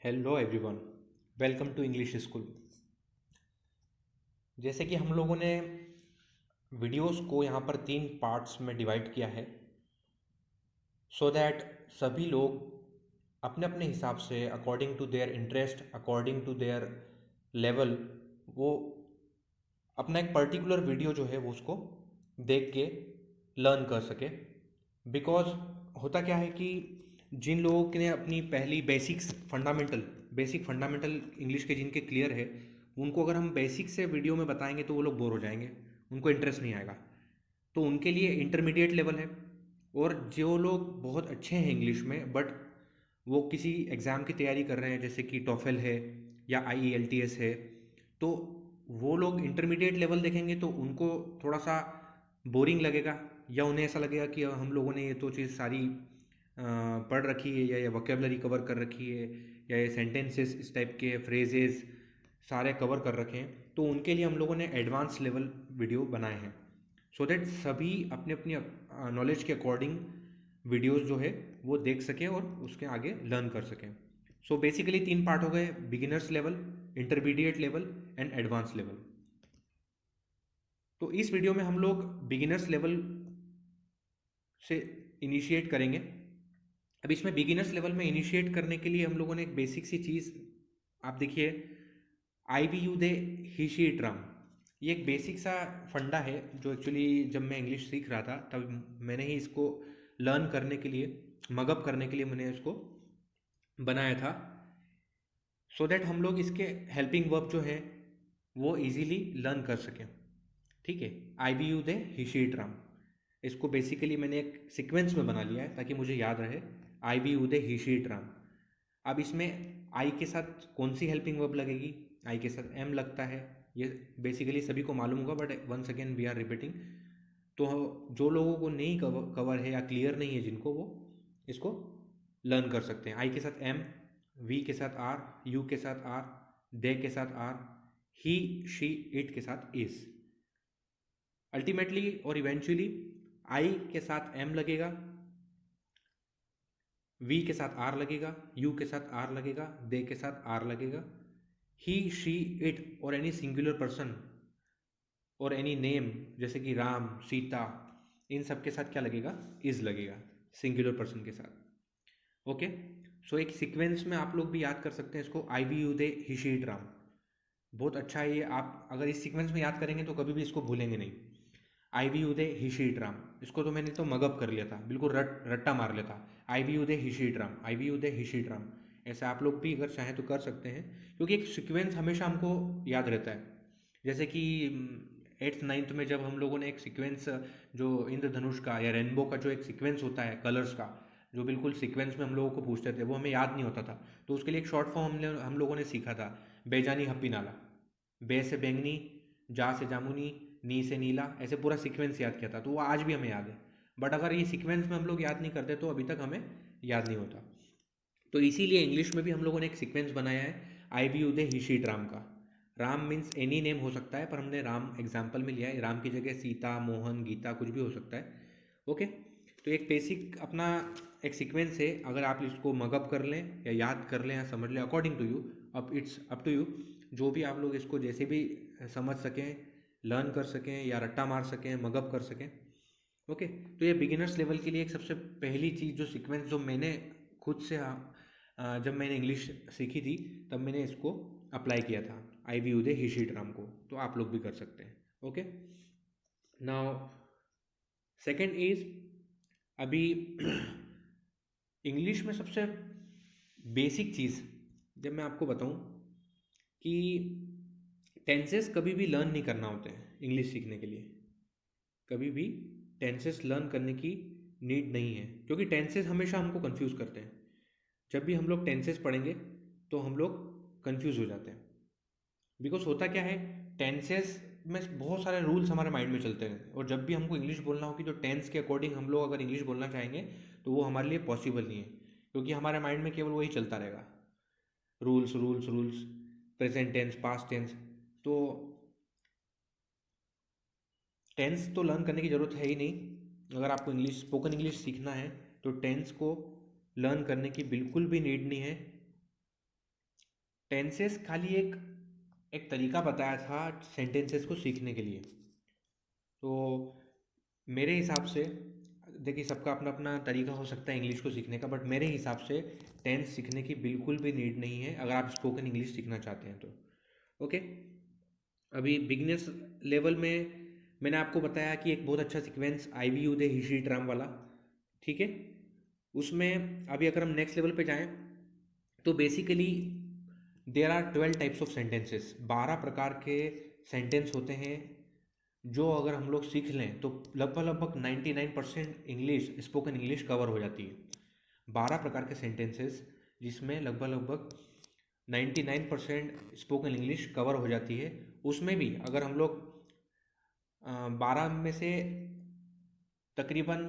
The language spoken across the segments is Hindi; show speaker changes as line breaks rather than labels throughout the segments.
Hello everyone, welcome to English school. जैसे कि हम लोगों ने वीडियोस को यहाँ पर 3 पार्ट्स में डिवाइड किया है सो दैट सभी लोग अपने अपने हिसाब से according to their interest, according to their level, वो अपना एक पर्टिकुलर वीडियो जो है वो उसको देख के लर्न कर सके। बिकॉज होता क्या है कि जिन लोगों ने अपनी पहली बेसिक फंडामेंटल इंग्लिश के जिनके क्लियर है, उनको अगर हम बेसिक से वीडियो में बताएंगे तो वो लोग बोर हो जाएंगे, उनको इंटरेस्ट नहीं आएगा। तो उनके लिए इंटरमीडिएट लेवल है। और जो लोग बहुत अच्छे हैं इंग्लिश में बट वो किसी एग्ज़ाम की तैयारी कर रहे हैं, जैसे कि टॉफेल है या IELTS है, तो वो लोग इंटरमीडिएट लेवल देखेंगे तो उनको थोड़ा सा बोरिंग लगेगा, या उन्हें ऐसा लगेगा कि हम लोगों ने ये तो चीज़ सारी पढ़ रखी है, या ये वोकेबलरी कवर कर रखी है, या ये सेंटेंसेस इस टाइप के फ्रेजेस सारे कवर कर रखे हैं। तो उनके लिए हम लोगों ने एडवांस लेवल वीडियो बनाए हैं सो दैट सभी अपने अपनी नॉलेज के अकॉर्डिंग वीडियोस जो है वो देख सकें और उसके आगे लर्न कर सकें। सो बेसिकली 3 पार्ट हो गए: beginners level, intermediate level and advance level. तो इस वीडियो में हम लोग बिगिनर्स लेवल से इनिशिएट करेंगे। अब इसमें बिगिनर्स लेवल में इनिशिएट करने के लिए हम लोगों ने एक बेसिक सी चीज़, आप देखिए, I we you they he she it Ram, ये एक बेसिक सा फंडा है जो एक्चुअली जब मैं इंग्लिश सीख रहा था तब मैंने ही इसको लर्न करने के लिए, मगअप करने के लिए मैंने इसको बनाया था सो दैट हम लोग इसके हेल्पिंग वर्ब जो है वो इजीली लर्न कर सकें। ठीक है, I we you they he she it Ram, इसको बेसिकली मैंने एक सीक्वेंस में बना लिया है ताकि मुझे याद रहे। I we you they he she it Ram. अब इसमें आई के साथ कौन सी हेल्पिंग वर्ब लगेगी? आई के साथ एम लगता है, ये बेसिकली सभी को मालूम होगा but once again we are repeating. तो जो लोगों को नहीं कवर है या क्लियर नहीं है जिनको, वो इसको लर्न कर सकते हैं। आई के साथ एम, वी के साथ आर, यू के साथ आर, दे के साथ आर, ही शी इट के साथ इज। अल्टीमेटली और इवेंचुअली आई के साथ एम लगेगा, वी के साथ आर लगेगा, यू के साथ आर लगेगा, दे के साथ आर लगेगा, ही शी इट और एनी सिंगुलर पर्सन और एनी नेम जैसे कि राम, सीता, इन सब के साथ क्या लगेगा? इज लगेगा, सिंगुलर पर्सन के साथ। ओके, सो एक सीक्वेंस में आप लोग भी याद कर सकते हैं इसको, I we you they he she it Ram. बहुत अच्छा है ये, आप अगर इस सीक्वेंस में याद करेंगे तो कभी भी इसको भूलेंगे नहीं। I we you they he she it Ram, इसको तो मैंने तो मगअप कर लिया था, बिल्कुल रट्टा मार लिया था। I we you they he she it Ram, I we you they he she it Ram. ऐसा आप लोग भी अगर चाहें तो कर सकते हैं, क्योंकि एक सीक्वेंस हमेशा हमको याद रहता है। जैसे कि 8th 9th में जब हम लोगों ने एक सीक्वेंस, जो इंद्रधनुष का या रेनबो का जो एक सीक्वेंस होता है कलर्स का, जो बिल्कुल सीक्वेंस में हम लोगों को पूछते थे, वो हमें याद नहीं होता था। तो उसके लिए एक शॉर्ट फॉर्म हम लोगों ने सीखा था, बेजानी हप्पी नाला। बे से बैंगनी, जा से जामुनी, नी से नीला, ऐसे पूरा सीक्वेंस याद किया था, तो वो आज भी हमें याद है। बट अगर ये सीक्वेंस में हम लोग याद नहीं करते तो अभी तक हमें याद नहीं होता। तो इसीलिए इंग्लिश में भी हम लोगों ने एक सीक्वेंस बनाया है, I we you they he she it Ram का। राम मीन्स एनी नेम हो सकता है, पर हमने राम एग्जाम्पल में लिया है। राम की जगह सीता, मोहन, गीता कुछ भी हो सकता है। ओके, तो एक बेसिक अपना एक सीक्वेंस है, अगर आप इसको मगअप कर लें या याद कर लें या समझ लें, अकॉर्डिंग टू यू, अब इट्स अप टू यू। जो भी आप लोग इसको जैसे भी समझ सकें, लर्न कर सकें या रट्टा मार सकें, मगअप कर सकें। ओके, तो ये बिगिनर्स लेवल के लिए एक सबसे पहली चीज़, जो सीक्वेंस जो मैंने खुद से जब मैंने इंग्लिश सीखी थी तब मैंने इसको अप्लाई किया था, I we you they he she ड्राम को। तो आप लोग भी कर सकते हैं। ओके, नाउ सेकेंड इज, अभी इंग्लिश में सबसे बेसिक चीज़ जब मैं आपको बताऊं कि टेंसेस कभी भी लर्न नहीं करना होते हैं इंग्लिश सीखने के लिए। कभी भी टेंसेस लर्न करने की नीड नहीं है, क्योंकि टेंसेस हमेशा हमको कंफ्यूज करते हैं। जब भी हम लोग टेंसेस पढ़ेंगे तो हम लोग कंफ्यूज हो जाते हैं। बिकॉज होता क्या है, टेंसेस में बहुत सारे रूल्स हमारे माइंड में चलते हैं, और जब भी हमको इंग्लिश बोलना होगी तो टेंस के अकॉर्डिंग हम लोग अगर इंग्लिश बोलना चाहेंगे तो वो हमारे लिए पॉसिबल नहीं है, क्योंकि हमारे माइंड में केवल वही चलता रहेगा, rules rules rules, present tense, past tense. तो टेंस तो लर्न करने की ज़रूरत है ही नहीं। अगर आपको इंग्लिश, स्पोकन इंग्लिश सीखना है तो टेंस को लर्न करने की बिल्कुल भी नीड नहीं है। टेंसेस खाली एक एक तरीका बताया था सेंटेंसेस को सीखने के लिए। तो मेरे हिसाब से, देखिए सबका अपना अपना तरीका हो सकता है इंग्लिश को सीखने का, बट मेरे हिसाब से टेंस सीखने की बिल्कुल भी नीड नहीं है अगर आप स्पोकन इंग्लिश सीखना चाहते हैं तो। ओके, अभी बिगनर्स लेवल में मैंने आपको बताया कि एक बहुत अच्छा sequence I we you they he she it Ram वाला, ठीक है। उसमें अभी अगर हम नेक्स्ट लेवल पे जाएं तो basically there are 12 types of sentences, 12 प्रकार के सेंटेंस होते हैं जो अगर हम लोग सीख लें तो लगभग लगभग 99% इंग्लिश, स्पोकन इंग्लिश कवर हो जाती है। 12 प्रकार के सेंटेंसेस जिसमें लगभग लगभग 99% स्पोकन इंग्लिश कवर हो जाती है। उसमें भी अगर हम लोग 12 में से तकरीबन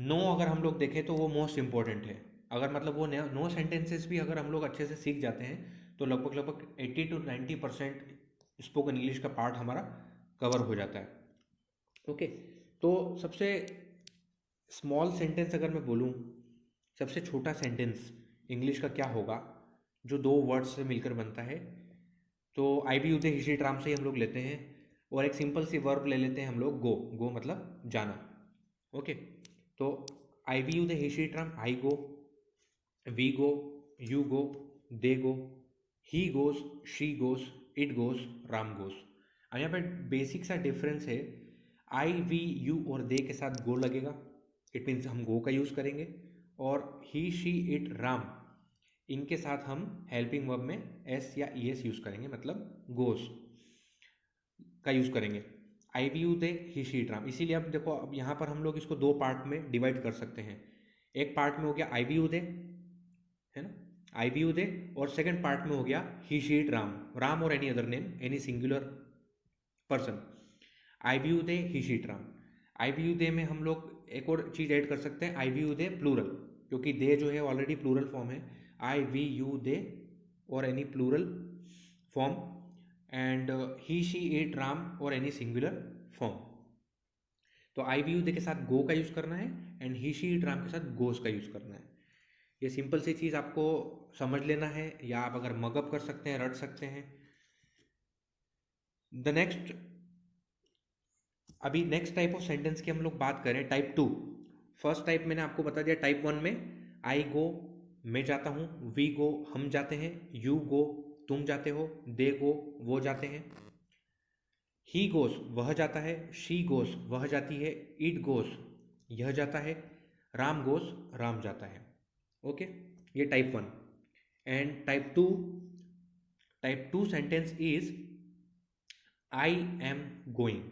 9 अगर हम लोग देखें तो वो मोस्ट इम्पॉर्टेंट है। अगर मतलब वो 9 सेंटेंसेस भी अगर हम लोग अच्छे से सीख जाते हैं तो लगभग लगभग 80 to 90% स्पोकन इंग्लिश का पार्ट हमारा कवर हो जाता है। ओके, तो सबसे स्मॉल सेंटेंस अगर मैं बोलूँ, सबसे छोटा सेंटेंस इंग्लिश का क्या होगा जो 2 वर्ड्स से मिलकर बनता है, तो आई वी यूज हिस्ट्री ट्राम से ही हम लोग लेते हैं और एक सिंपल सी वर्ब ले लेते हैं हम लोग, गो। गो मतलब जाना। ओके, तो आई वी यूज हिस्ट्री ट्राम, I go, we go, you go, they go, he goes, she goes, it goes, Ram goes. अब यहाँ पे बेसिक सा डिफरेंस है, आई वी यू और दे के साथ गो लगेगा, इट मीन्स हम गो का यूज़ करेंगे, और ही शी इट राम इनके साथ हम हेल्पिंग वर्ब में एस या ई एस यूज़ करेंगे, मतलब गोस का यूज़ करेंगे। I we you they he she it Ram. इसीलिए अब देखो, अब यहाँ पर हम लोग इसको 2 पार्ट में डिवाइड कर सकते हैं। एक पार्ट में हो गया आई वी यू दे, है ना, आई वी यू दे, और सेकंड पार्ट में हो गया he she it Ram, Ram और any other name, any singular person. I we you they he she it Ram. I we you they में हम लोग एक और चीज़ ऐड कर सकते हैं, I we you they plural, क्योंकि दे जो है ऑलरेडी प्लूरल फॉर्म है। आई वी यू दे और any plural form, and he she it Ram और एनी सिंगुलर फॉर्म। तो आई वी यू दे के साथ गो का यूज़ करना है and he she it Ram के साथ गोस का यूज़ करना है। ये सिंपल सी चीज़ आपको समझ लेना है, या आप अगर मगअप कर सकते हैं, रट सकते हैं। द नेक्स्ट, अभी नेक्स्ट टाइप ऑफ सेंटेंस की हम लोग बात करें, टाइप 2। फर्स्ट टाइप मैंने आपको बता दिया, टाइप 1 में आई गो मैं जाता हूँ, वी गो हम जाते हैं, यू गो तुम जाते हो, दे गो वो जाते हैं, ही गोस वह जाता है, शी गोस वह जाती है, इट गोस यह जाता है, राम गोस राम जाता है। ओके, ये type 1। And type two sentence is I am going.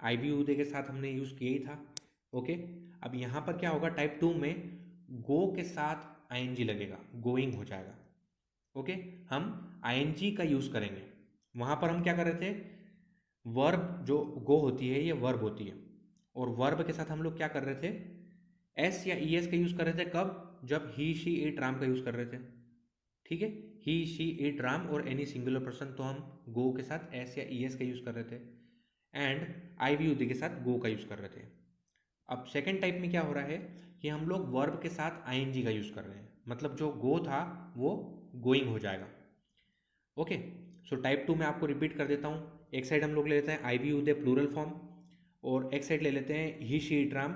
I we you they के साथ हमने यूज़ किया ही था। ओके, अब यहाँ पर क्या होगा, टाइप 2 में गो के साथ आईएनजी लगेगा, गोइंग हो जाएगा। ओके, हम आईएनजी का यूज़ करेंगे। वहाँ पर हम क्या कर रहे थे, वर्ब जो गो होती है ये वर्ब होती है, और वर्ब के साथ हम लोग क्या कर रहे थे, एस या ई एस का यूज़ कर रहे थे। कब, जब ही शी इट राम का यूज़ कर रहे थे। ठीक है, ही शी इट राम और एनी सिंगुलर पर्सन, तो हम गो के साथ एस या ई एस का यूज़ कर रहे थे, एंड आई वी यूदी के साथ गो का यूज़ कर रहे थे। अब सेकेंड टाइप में क्या हो रहा है कि हम लोग वर्ब के साथ आईएनजी का यूज़ कर रहे हैं, मतलब जो गो था वो गोइंग हो जाएगा। ओके, सो टाइप 2 में आपको रिपीट कर देता हूँ। एक साइड हम लोग ले लेते हैं I we you they plural form, और एक साइड ले लेते हैं ही शी इट राम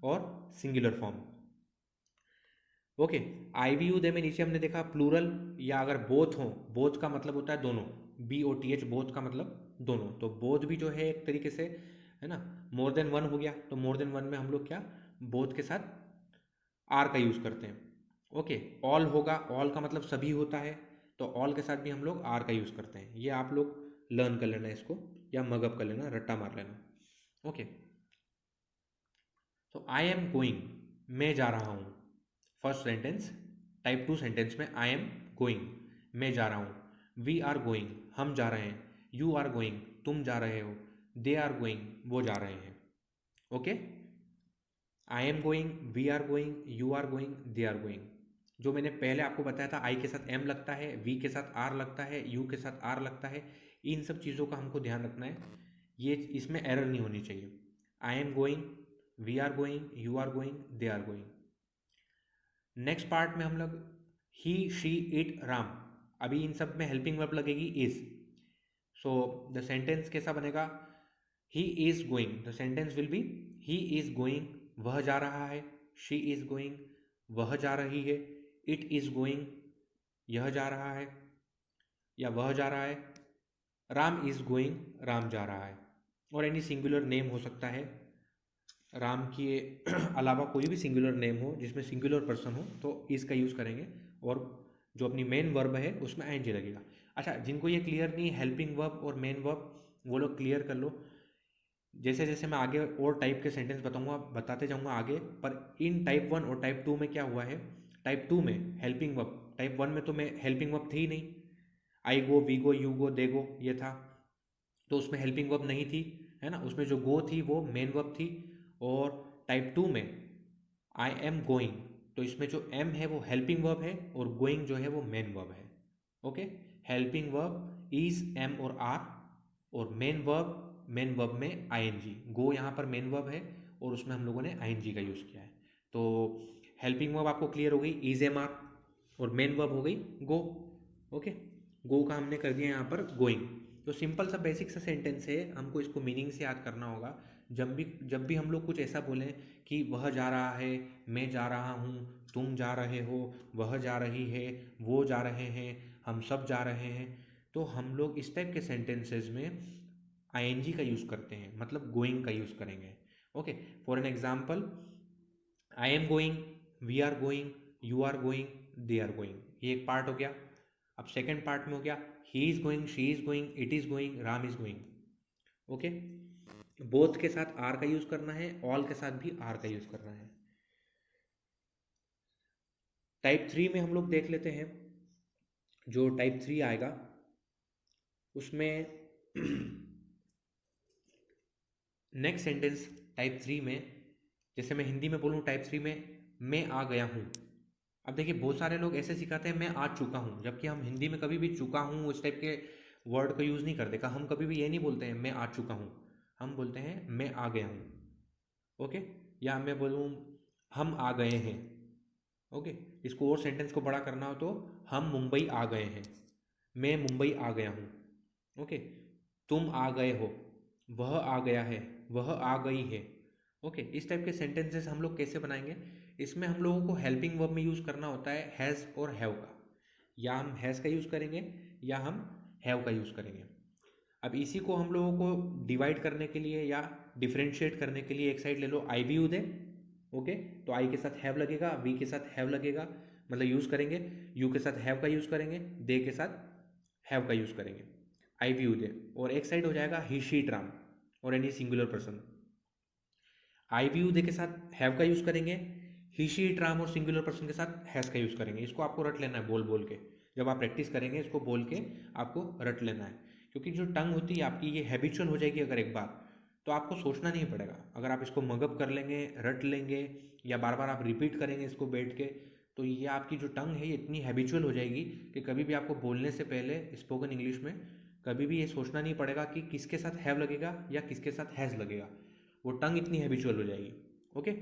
और singular form. Okay, I we you they में नीचे हमने देखा प्लूरल, या अगर बोथ हो, बोथ का मतलब होता है दोनों, B O T H, both का मतलब दोनों, तो बोथ भी जो है एक तरीके से, है ना, मोर देन वन हो गया। तो मोर देन वन में हम लोग क्या, बोथ के साथ आर का यूज़ करते हैं। ओके, ऑल होगा, ऑल का मतलब सभी होता है, तो ऑल के साथ भी हम लोग आर का यूज़ करते हैं। ये आप लोग लर्न कर लेना इसको, या मगअप कर लेना, रट्टा मार लेना। ओके, तो आई एम गोइंग मैं जा रहा हूँ, फर्स्ट सेंटेंस। टाइप 2 सेंटेंस में आई एम गोइंग मैं जा रहा हूँ, वी आर गोइंग हम जा रहे हैं, यू आर गोइंग तुम जा रहे हो, दे आर गोइंग वो जा रहे हैं। Okay, I am going, we are going, you are going, they are going. जो मैंने पहले आपको बताया था, आई के साथ एम लगता है, वी के साथ आर लगता है, यू के साथ आर लगता है, इन सब चीज़ों का हमको ध्यान रखना है, ये इसमें एरर नहीं होनी चाहिए। I am going, we are going, you are going, they are going. Next part में हम लोग ही शी इट राम, अभी इन सब में हेल्पिंग वर्ब लगेगी इज। सो द सेंटेंस कैसा बनेगा, he is going, the sentence will be he is going, वह जा रहा है, शी इज गोइंग, वह जा रही है, इट इज गोइंग, यह जा रहा है या वह जा रहा है, राम इज गोइंग, राम जा रहा है। और एनी सिंगुलर नेम हो सकता है, राम के अलावा कोई भी सिंगुलर नेम हो जिसमें सिंगुलर पर्सन हो तो इज का यूज़ करेंगे, और जो अपनी मेन वर्ब है उसमें आईएनजी लगेगा। अच्छा, जिनको ये क्लियर नहीं हेल्पिंग वर्ब और मेन वर्ब, वो लोग क्लियर कर लो। जैसे जैसे मैं आगे और टाइप के सेंटेंस बताऊंगा, बताते जाऊंगा आगे, पर इन टाइप 1 और टाइप 2 में क्या हुआ है, टाइप 2 में हेल्पिंग वर्ब, टाइप 1 में तो मैं हेल्पिंग वर्ब थी ही नहीं, आई go, we go, you go, they गो ये था, तो उसमें हेल्पिंग वर्ब नहीं थी, है ना, उसमें जो गो थी वो मेन वर्ब थी। और टाइप 2 में आई एम गोइंग, तो इसमें जो एम है वो हेल्पिंग वर्ब है और गोइंग जो है वो मेन वर्ब है। Okay, helping verb is, am और आर, और मेन वर्ब में आईएनजी, गो यहाँ पर मेन वर्ब है और उसमें हम लोगों ने आईएनजी का यूज़ किया है। तो हेल्पिंग वर्ब आपको क्लियर हो गई, इज, एम, आर, और मेन वर्ब हो गई गो। ओके, गो का हमने कर दिया यहाँ पर गोइंग। तो सिंपल सा बेसिक सा सेंटेंस है, हमको इसको मीनिंग से याद करना होगा। जब भी हम लोग कुछ ऐसा बोलें कि वह जा रहा है, मैं जा रहा हूँ, तुम जा रहे हो, वह जा रही है, वो जा रहे हैं, हम सब जा रहे हैं, तो हम लोग इस टाइप के सेंटेंसेस में आईएनजी का यूज़ करते हैं, मतलब गोइंग का यूज़ करेंगे। Okay, for an example, I am going, we are going, you are going, they are going, ये एक पार्ट हो गया। अब सेकेंड पार्ट में हो गया, he is going, she is going, it is going, Ram is going. Okay, both के साथ आर का यूज करना है, ऑल के साथ भी आर का यूज करना है। टाइप 3 में हम लोग देख लेते हैं, जो टाइप 3 आएगा उसमें नेक्स्ट सेंटेंस टाइप 3 में, जैसे मैं हिंदी में बोलूँ टाइप 3 में, मैं आ गया हूँ। अब देखिए बहुत सारे लोग ऐसे सिखाते हैं मैं आ चुका हूँ, जबकि हम हिंदी में कभी भी चुका हूँ इस टाइप के वर्ड का यूज़ नहीं करते। हम कभी भी ये नहीं बोलते हैं मैं आ चुका हूँ, हम बोलते हैं मैं आ गया हूँ। ओके, या मैं बोलूँ हम आ गए हैं। ओके, इसको और सेंटेंस को बड़ा करना हो तो हम मुंबई आ गए हैं, मैं मुंबई आ गया हूँ। ओके, तुम आ गए हो, वह आ गया है, वह आ गई है। ओके, इस टाइप के सेंटेंसेस हम लोग कैसे बनाएंगे, इसमें हम लोगों को हेल्पिंग वर्ब में यूज़ करना होता है हैज़ और हैव का, या हम हैज़ का यूज़ करेंगे या हम हैव का यूज़ करेंगे। अब इसी को हम लोगों को डिवाइड करने के लिए या डिफ्रेंशिएट करने के लिए एक साइड ले लो, आई भी यू दे। ओके, तो आई के साथ हैव लगेगा, वी के साथ हैव लगेगा, मतलब यूज़ करेंगे, यू के साथ हैव का यूज़ करेंगे, दे के साथ हैव का यूज़ करेंगे, आई वी यू दे। और एक साइड हो जाएगा ही शी इट राम और any singular person, I we you they के साथ हैव का यूज़ करेंगे, ही शी इट राम और सिंगुलर पर्सन के साथ हैज़ का यूज़ करेंगे। इसको आपको रट लेना है बोल बोल के, जब आप प्रैक्टिस करेंगे इसको बोल के आपको रट लेना है, क्योंकि जो टंग होती है आपकी ये हैबिचुअल हो जाएगी अगर एक बार, तो आपको सोचना नहीं पड़ेगा। अगर आप इसको मगअप कर लेंगे, रट लेंगे, या बार बार आप रिपीट करेंगे इसको बैठ के, तो ये आपकी जो टंग है ये इतनी हैबिचुअल हो जाएगी कि कभी भी आपको बोलने से पहले स्पोकन इंग्लिश में कभी भी ये सोचना नहीं पड़ेगा कि किसके साथ हैव लगेगा या किसके साथ हैज़ लगेगा, वो टंग इतनी हैबिचुअल हो जाएगी। ओके,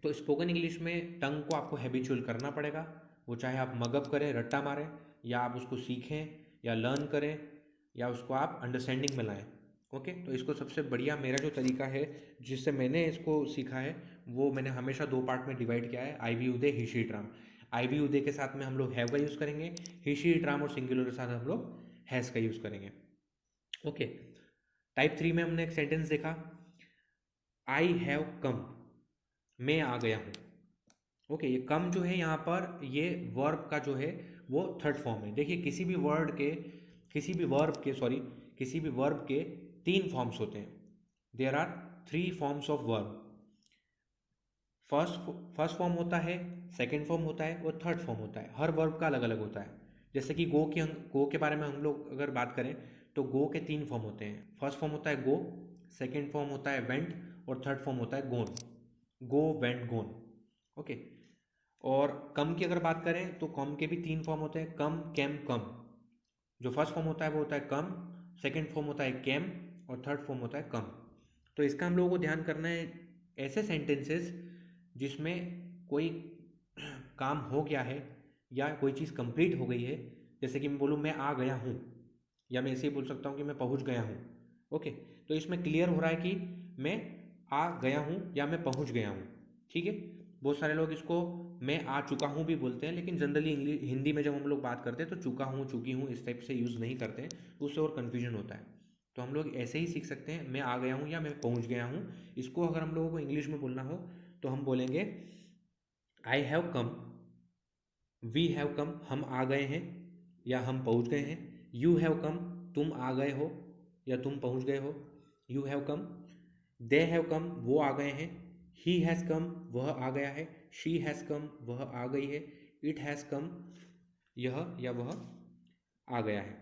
तो स्पोकन इंग्लिश में टंग को आपको हैबिचुअल करना पड़ेगा, वो चाहे आप मगअप करें, रट्टा मारें, या आप उसको सीखें या लर्न करें, या उसको आप अंडरस्टैंडिंग में लाएं। ओके, तो इसको सबसे बढ़िया मेरा जो तरीका है जिससे मैंने इसको सीखा है, वो मैंने हमेशा दो पार्ट में डिवाइड किया है, I we you they, he she it Ram. I we you they के साथ में हम लोग हैव का यूज़ करेंगे, ही शी इट राम और सिंगुलर के साथ हम लोग हैज़ का यूज़ करेंगे। ओके, टाइप 3 में हमने एक सेंटेंस देखा, आई हैव कम, मैं आ गया हूँ। ओके, ये कम जो है यहाँ पर ये वर्ब का जो है वो थर्ड फॉर्म है। देखिए किसी भी वर्ब के तीन फॉर्म्स होते हैं, there are three forms of verb. First form होता है, सेकेंड फॉर्म होता है और थर्ड फॉर्म होता है, हर वर्ब का अलग अलग होता है। जैसे कि गो के बारे में हम लोग अगर बात करें तो गो के तीन फॉर्म होते हैं, फर्स्ट फॉर्म होता है गो, सेकेंड फॉर्म होता है वेंट और थर्ड फॉर्म होता है गोन, गो वेंट गोन। ओके, और कम की अगर बात करें तो कम के भी तीन फॉर्म होते हैं, कम, कैम, कम। जो फर्स्ट फॉर्म होता है वो होता है कम, सेकेंड फॉर्म होता है कैम और थर्ड फॉर्म होता है कम। तो इसका हम लोगों को ध्यान करना है, ऐसे सेंटेंसेस जिसमें कोई काम हो गया है या कोई चीज़ कंप्लीट हो गई है, जैसे कि मैं बोलूँ मैं आ गया हूँ, या मैं ऐसे ही बोल सकता हूँ कि मैं पहुँच गया हूँ। ओके, तो इसमें क्लियर हो रहा है कि मैं आ गया हूँ या मैं पहुँच गया हूँ। ठीक है, बहुत सारे लोग इसको मैं आ चुका हूँ भी बोलते हैं, लेकिन जनरली हिंदी में जब हम लोग बात करते हैं तो चुका हूँ, चुकी हूँ इस टाइप से यूज़ नहीं करते हैं, तो उससे और कन्फ्यूजन होता है। तो हम लोग ऐसे ही सीख सकते हैं, मैं आ गया हूँ या मैं पहुँच गया हूँ। इसको अगर हम लोगों को इंग्लिश में बोलना हो तो हम बोलेंगे I have come, we have come, हम आ गए हैं या हम पहुंच गए हैं। यू हैव कम, तुम आ गए हो या तुम पहुंच गए हो। You have come, they have कम, वो आ गए हैं। ही हैज़ कम, वह आ गया है। शी हैज़ कम, वह आ गई है। इट हैज़ कम, यह या वह आ गया है।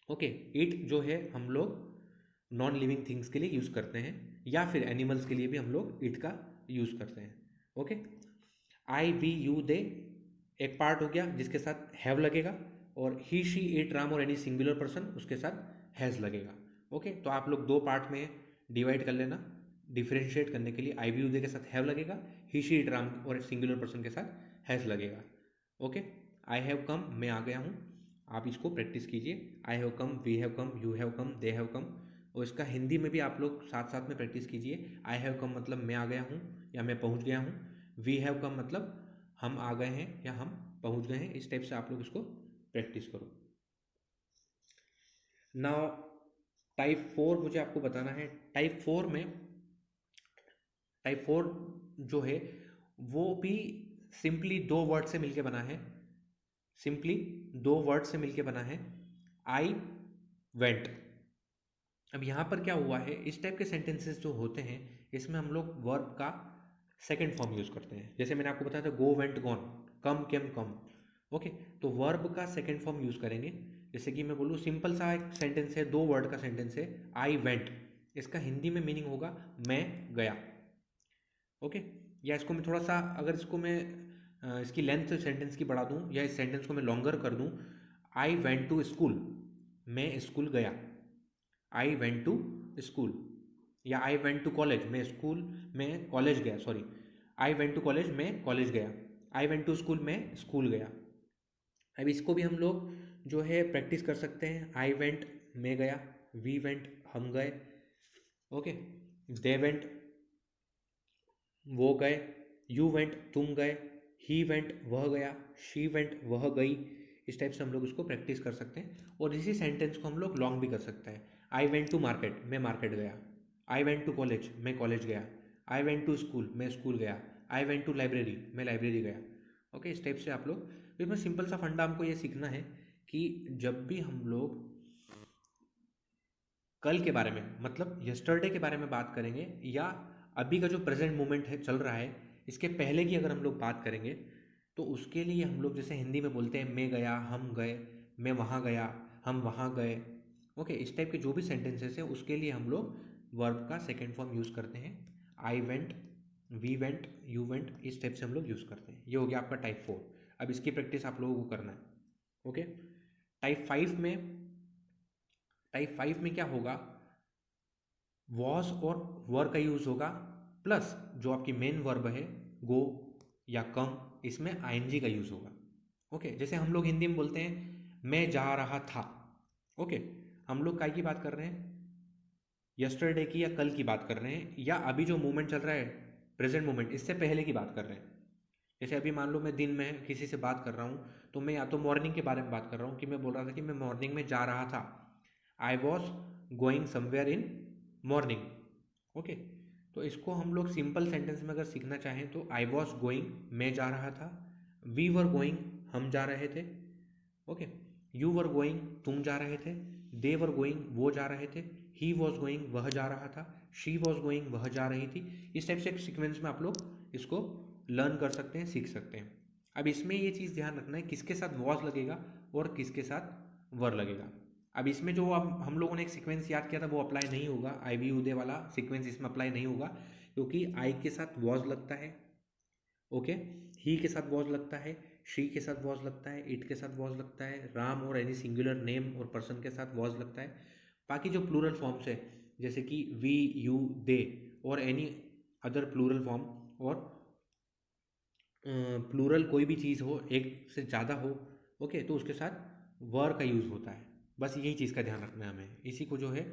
ओके, इट जो है हम लोग नॉन लिविंग थिंग्स के लिए यूज़ करते हैं, या फिर एनिमल्स के लिए भी हम लोग इट का यूज़ करते हैं। Okay, I we you they एक पार्ट हो गया जिसके साथ हैव लगेगा, और ही शी इट राम और एनी सिंगुलर पर्सन उसके साथ हैज़ लगेगा। ओके, तो आप लोग दो पार्ट में डिवाइड कर लेना डिफ्रेंशिएट करने के लिए। आई वी यू दे के साथ हैव लगेगा, ही शी इट राम और सिंगुलर पर्सन के साथ हैज़ लगेगा। ओके, आई हैव कम, मैं आ गया हूँ, आप इसको प्रैक्टिस कीजिए। I have come, we have come, you have come, they have come, और इसका हिंदी में भी आप लोग साथ साथ में प्रैक्टिस कीजिए। आई हैव कम मतलब मैं आ गया हूँ या मैं पहुँच गया हूँ। वी हैव कम मतलब हम आ गए हैं या हम पहुँच गए हैं। इस टाइप से आप लोग इसको प्रैक्टिस करो। नाउ टाइप 4 मुझे आपको बताना है। टाइप 4 जो है वो भी सिंपली दो वर्ड से मिलके बना है। सिंपली दो वर्ड से मिलके बना है, आई वेंट। अब यहाँ पर क्या हुआ है, इस टाइप के सेंटेंसेस जो होते हैं इसमें हम लोग वर्ब का सेकंड फॉर्म यूज़ करते हैं। जैसे मैंने आपको बताया था गो वेंट गॉन, कम केम कम। ओके, तो वर्ब का सेकंड फॉर्म यूज़ करेंगे। जैसे कि मैं बोलूँ सिंपल सा एक सेंटेंस है, दो वर्ड का सेंटेंस है, आई वेंट। इसका हिंदी में मीनिंग होगा मैं गया। ओके, या इसको मैं थोड़ा सा अगर इसको मैं इसकी लेंथ सेंटेंस की बढ़ा दूँ या इस सेंटेंस को मैं लॉन्गर कर दूँ, आई वेंट टू स्कूल, मैं स्कूल गया। आई वेंट टू स्कूल, या आई वेंट टू कॉलेज, मैं स्कूल में कॉलेज गया, sorry. I went to college, मैं कॉलेज गया। आई वेंट टू स्कूल, मैं स्कूल गया। अब इसको भी हम लोग जो है प्रैक्टिस कर सकते हैं। आई वेंट, मैं गया। वी वेंट, हम गए। ओके, दे वेंट, वो गए। यू वेंट, तुम गए। ही वेंट, वह गया। शी वेंट, वह गई। इस टाइप से हम लोग उसको प्रैक्टिस कर सकते हैं, और इसी सेंटेंस को हम लोग लॉन्ग भी कर सकते हैं। आई वेंट टू मार्केट, मैं मार्केट गया। आई वेंट टू कॉलेज, मैं कॉलेज गया। आई वेंट टू स्कूल, मैं स्कूल गया। आई वेंट टू लाइब्रेरी, मैं लाइब्रेरी गया। ओके, इस टाइप से आप लोग, तो इसमें सिंपल सा फंडा हमको ये सीखना है कि जब भी हम लोग कल के बारे में, मतलब यस्टरडे के बारे में बात करेंगे, या अभी का जो प्रेजेंट मोमेंट है चल रहा है इसके पहले की अगर हम लोग बात करेंगे, तो उसके लिए हम लोग जैसे हिंदी में बोलते हैं मैं गया, हम गए, मैं वहाँ गया, हम वहाँ गए। ओके, इस टाइप के जो भी सेंटेंसेस हैं उसके लिए हम लोग वर्ब का सेकेंड फॉर्म यूज़ करते हैं। I went, we went, you went, इस टाइप से हम लोग यूज़ करते हैं। ये हो गया आपका टाइप 4। अब इसकी प्रैक्टिस आप लोगों को करना है। ओके, टाइप 5 में, क्या होगा, वॉज और वर का यूज़ होगा, प्लस जो आपकी मेन वर्ब है गो या कम, इसमें आईएनजी का यूज़ होगा। ओके, जैसे हम लोग हिंदी में बोलते हैं मैं जा रहा था। ओके, हम लोग काय की बात कर रहे हैं, यस्टरडे की या कल की बात कर रहे हैं, या अभी जो मोमेंट चल रहा है प्रेजेंट मोमेंट, इससे पहले की बात कर रहे हैं। जैसे अभी मान लो मैं दिन में किसी से बात कर रहा हूँ, तो मैं या तो मॉर्निंग के बारे में बात कर रहा हूँ कि मैं बोल रहा था कि मैं मॉर्निंग में जा रहा था। आई was going somewhere in morning. Okay, तो इसको हम लोग सिंपल सेंटेंस में अगर सीखना चाहें तो आई वॉज गोइंग, मैं जा रहा था। वी वर गोइंग, हम जा रहे थे। ओके, यू वर गोइंग, तुम जा रहे थे। दे वर गोइंग, वो जा रहे थे। ही वॉज गोइंग, वह जा रहा था। शी वॉज गोइंग, वह जा रही थी। इस टाइप से एक सीक्वेंस में आप लोग इसको लर्न कर सकते हैं, सीख सकते हैं। अब इसमें ये चीज़ ध्यान रखना है किसके साथ वॉज लगेगा और किसके साथ वर लगेगा। अब इसमें जो हम लोगों ने एक सीक्वेंस याद किया था वो अप्लाई नहीं होगा, आई वी उदय वाला सीक्वेंस इसमें अप्लाई नहीं होगा, क्योंकि आई के साथ वॉज लगता है। ओके, ही के साथ वॉज लगता है, शी के साथ वॉज लगता है, इट के साथ वॉज लगता है, राम और एनी सिंगुलर नेम और पर्सन के साथ वॉज लगता है। बाकी जो प्लूरल फॉर्म्स है जैसे कि वी, यू, दे और एनी अदर प्लूरल फॉर्म और प्लूरल कोई भी चीज़ हो, एक से ज़्यादा हो, ओके, तो उसके साथ वर का यूज़ होता है। बस यही चीज़ का ध्यान रखना है हमें, इसी को जो है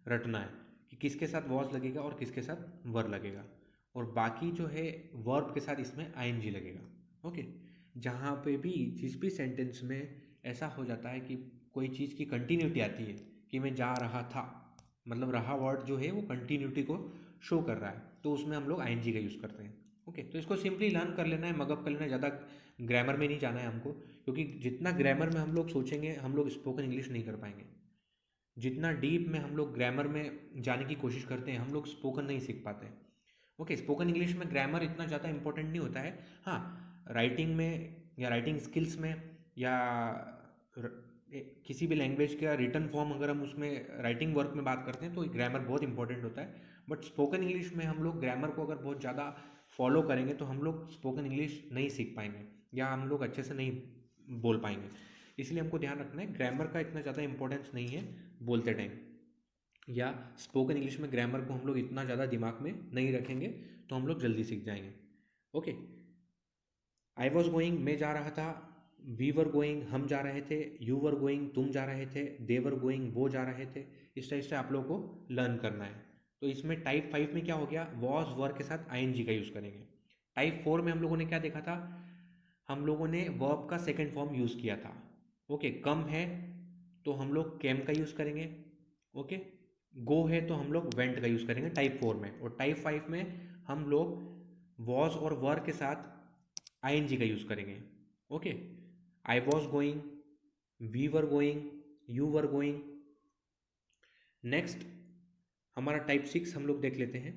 रटना है कि किसके साथ वॉज लगेगा और किसके साथ वर लगेगा, और बाकी जो है वर्ब के साथ इसमें आईएनजी लगेगा। ओके, जहाँ पे भी जिस भी सेंटेंस में ऐसा हो जाता है कि कोई चीज़ की कंटिन्यूटी आती है कि मैं जा रहा था, मतलब रहा वर्ड जो है वो कंटिन्यूटी को शो कर रहा है, तो उसमें हम लोग आईएनजी का यूज़ करते हैं। ओके, तो इसको सिंपली लर्न कर लेना है, मगअप कर लेना है, ज़्यादा ग्रामर में नहीं जाना है हमको, क्योंकि जितना ग्रामर में हम लोग सोचेंगे हम लोग स्पोकन इंग्लिश नहीं कर पाएंगे। जितना डीप में हम लोग ग्रामर में जाने की कोशिश करते हैं हम लोग स्पोकन नहीं सीख पाते। ओके, स्पोकन इंग्लिश में ग्रामर इतना ज़्यादा इंपॉर्टेंट नहीं होता है। हाँ, राइटिंग में या राइटिंग स्किल्स में या किसी भी लैंग्वेज का रिटर्न फॉर्म अगर हम उसमें राइटिंग वर्क में बात करते हैं तो ग्रामर बहुत इंपॉर्टेंट होता है। बट स्पोकन इंग्लिश में हम लोग ग्रामर को अगर बहुत ज़्यादा फॉलो करेंगे तो हम लोग स्पोकन इंग्लिश नहीं सीख पाएंगे या हम लोग अच्छे से नहीं बोल पाएंगे। इसलिए हमको ध्यान रखना है ग्रामर का इतना ज़्यादा इंपॉर्टेंस नहीं है बोलते टाइम, या स्पोकन इंग्लिश में ग्रामर को हम लोग इतना ज़्यादा दिमाग में नहीं रखेंगे तो हम लोग जल्दी सीख जाएंगे। ओके, आई वॉज गोइंग मैं जा रहा था, वी वर गोइंग हम जा रहे थे, यू वर गोइंग तुम जा रहे थे, दे वर गोइंग वो जा रहे थे। इस टाइप से आप लोगों को लर्न करना है। तो इसमें टाइप 5 में क्या हो गया, वॉज वर के साथ आईएनजी का यूज़ करेंगे। टाइप 4 में हम लोगों ने क्या देखा था, हम लोगों ने वर्ब का सेकेंड फॉर्म यूज़ किया था। ओके, कम है तो हम लोग कैम का यूज़ करेंगे। ओके, गो है तो हम लोग वेंट का यूज़ करेंगे टाइप 4 में, और टाइप 5 में हम लोग वॉज और वर के साथ आईएनजी का यूज़ करेंगे। Okay, I was going, we were going, you were going. Next हमारा टाइप 6 हम लोग देख लेते हैं।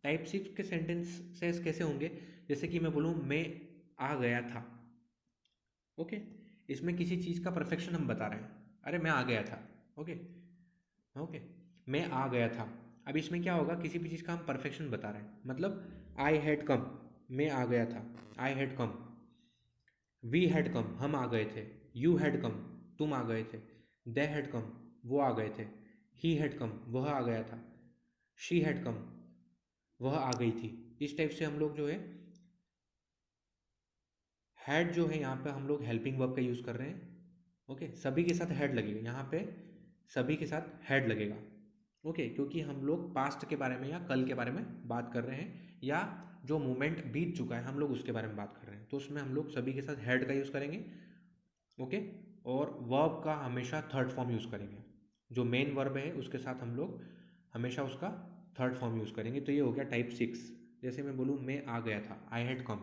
टाइप 6 के सेंटेंसेस कैसे होंगे, जैसे कि मैं बोलूँ मैं आ गया था। ओके, इसमें किसी चीज़ का परफेक्शन हम बता रहे हैं, अरे मैं आ गया था। ओके, ओके, मैं आ गया था। अब इसमें क्या होगा, किसी भी चीज़ का हम परफेक्शन बता रहे हैं, मतलब आई हैड कम, मैं आ गया था, I had come. We had come हम आ गए थे, यू हैड कम तुम आ गए थे, दे हैड कम वो आ गए थे, ही हैड कम वह आ गया था, शी हैड कम वह आ गई थी। इस टाइप से हम लोग जो है हैड जो है यहाँ पे हम लोग हेल्पिंग वर्ब का यूज़ कर रहे हैं। ओके, सभी के साथ हैड लगेगा यहाँ पे, सभी के साथ हैड लगेगा। ओके, क्योंकि हम लोग पास्ट के बारे में या कल के बारे में बात कर रहे हैं, या जो मोमेंट बीत चुका है हम लोग उसके बारे में बात कर रहे हैं, तो उसमें हम लोग सभी के साथ हैड का यूज़ करेंगे। ओके, और वर्ब का हमेशा थर्ड फॉर्म यूज़ करेंगे, जो मेन वर्ब है उसके साथ हम लोग हमेशा उसका थर्ड फॉर्म यूज़ करेंगे। तो ये हो गया टाइप 6। जैसे मैं बोलूँ मैं आ गया था, आई हैड कम,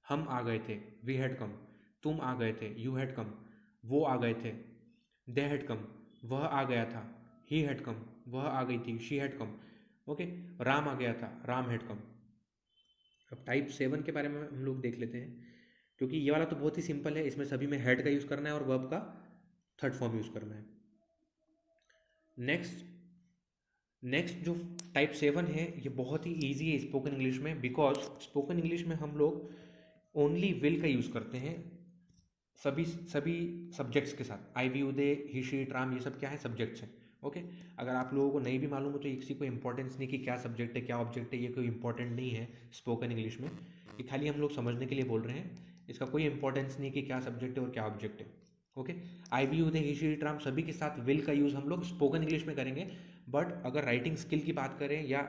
हम आ गए थे, वी हैड कम, तुम आ गए थे, यू हैड कम, वो आ गए थे, दे हैड कम, वह आ गया था, ही हैड कम, वह आ गई थी, she had come. Okay, Ram आ गया था, राम हैड कम। अब टाइप 7 के बारे में हम लोग देख लेते हैं, क्योंकि ये वाला तो बहुत ही सिंपल है, इसमें सभी में हेड का यूज़ करना है और वर्ब का थर्ड फॉर्म यूज़ करना है। नेक्स्ट नेक्स्ट जो टाइप 7 है ये बहुत ही ईजी है स्पोकन इंग्लिश में, बिकॉज स्पोकन इंग्लिश में हम लोग ओनली विल का यूज़ करते हैं सभी सभी सब्जेक्ट्स के साथ। I we you they he she it Ram, ये सब क्या है, सब्जेक्ट्स हैं। ओके, अगर आप लोगों को नहीं भी मालूम हो तो किसी को इंपॉर्टेंस नहीं कि क्या सब्जेक्ट है क्या ऑब्जेक्ट है, ये कोई इंपॉर्टेंट नहीं है स्पोकन इंग्लिश में, ये खाली हम लोग समझने के लिए बोल रहे हैं, इसका कोई इंपॉर्टेंस नहीं कि क्या सब्जेक्ट है और क्या ऑब्जेक्ट है। Okay, I we you they he she it Ram सभी के साथ विल का यूज़ हम लोग स्पोकन इंग्लिश में करेंगे। बट अगर राइटिंग स्किल की बात करें या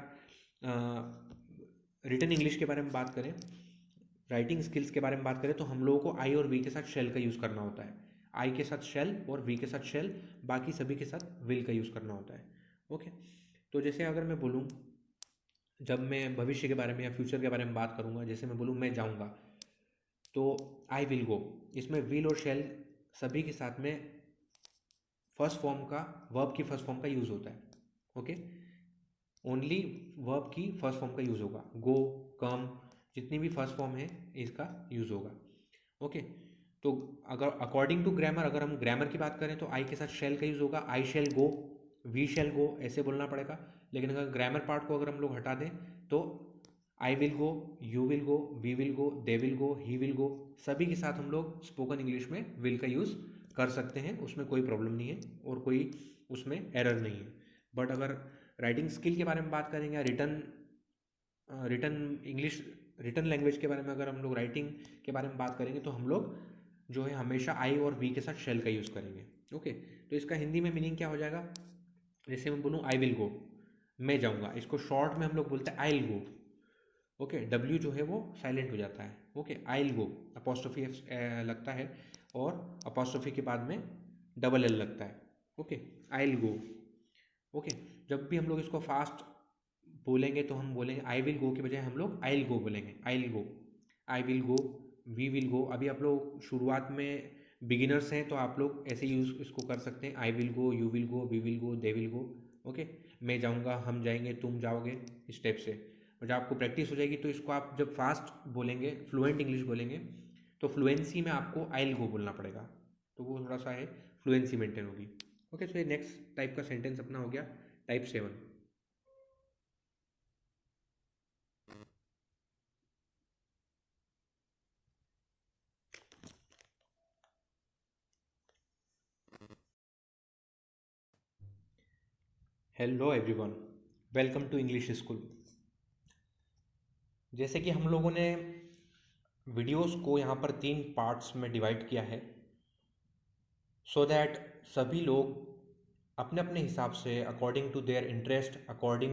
रिटन इंग्लिश के बारे में बात करें, राइटिंग स्किल्स के बारे में बात करें, तो हम लोगों को आई और वी के साथ शेल का यूज़ करना होता है। आई के साथ शेल और वी के साथ शेल, बाकी सभी के साथ विल का यूज़ करना होता है। ओके, तो जैसे अगर मैं बोलूँ, जब मैं भविष्य के बारे में या फ्यूचर के बारे में बात करूँगा, जैसे मैं बोलूँ मैं जाऊँगा, तो आई विल गो, इसमें विल और शेल सभी के साथ में फर्स्ट फॉर्म का, वर्ब की फर्स्ट फॉर्म का यूज़ होता है। ओके, ओनली वर्ब की फर्स्ट फॉर्म का यूज़ होगा, गो, कम, जितनी भी फर्स्ट फॉर्म है इसका यूज़ होगा। ओके, तो अगर अकॉर्डिंग टू ग्रामर, अगर हम ग्रामर की बात करें तो आई के साथ शेल का यूज़ होगा, I shall go, we shall go, ऐसे बोलना पड़ेगा। लेकिन अगर ग्रामर पार्ट को अगर हम लोग हटा दें तो I will go, you will go, we will go, they will go, he will go, सभी के साथ हम लोग स्पोकन इंग्लिश में विल का यूज़ कर सकते हैं, उसमें कोई प्रॉब्लम नहीं है और कोई उसमें एरर नहीं है। बट अगर राइटिंग स्किल के बारे में बात करेंगे या return return English written language के बारे में, अगर हम लोग राइटिंग के बारे में बात करेंगे तो हम लोग जो है हमेशा आई और वी के साथ शेल का यूज़ करेंगे। ओके, तो इसका हिंदी में मीनिंग क्या हो जाएगा? जैसे मैं बोलूँ आई विल गो, मैं जाऊँगा, इसको शॉर्ट में हम लोग बोलते हैं I will go. Okay, W जो है वो साइलेंट हो जाता है। Okay, I will go, apostrophe लगता है और अपोस्ट्रोफी के बाद में डबल एल लगता है। Okay, I will go. Okay, जब भी हम लोग इसको फास्ट बोलेंगे तो हम बोलेंगे आई विल गो के बजाय हम लोग आई विल गो बोलेंगे। I will go, I will go, we will go. अभी आप लोग शुरुआत में बिगिनर्स हैं तो आप लोग ऐसे यूज़ इसको कर सकते हैं, I will go, you will go, we will go, they will go. Okay, मैं जाऊँगा, हम जाएंगे, तुम जाओगे, इस टाइप से। और जब आपको प्रैक्टिस हो जाएगी तो इसको आप जब फास्ट बोलेंगे, फ्लुएंट इंग्लिश बोलेंगे, तो फ्लुएंसी में आपको आई विल गो बोलना पड़ेगा, तो वो थोड़ा सा है फ्लुएंसी मेंटेन होगी। ओके, तो ये नेक्स्ट टाइप का सेंटेंस अपना हो गया type 7। Hello everyone, welcome to English school. जैसे कि हम लोगों ने वीडियोस को यहाँ पर 3 पार्ट्स में डिवाइड किया है, सो दैट सभी लोग अपने अपने हिसाब से according to their interest, according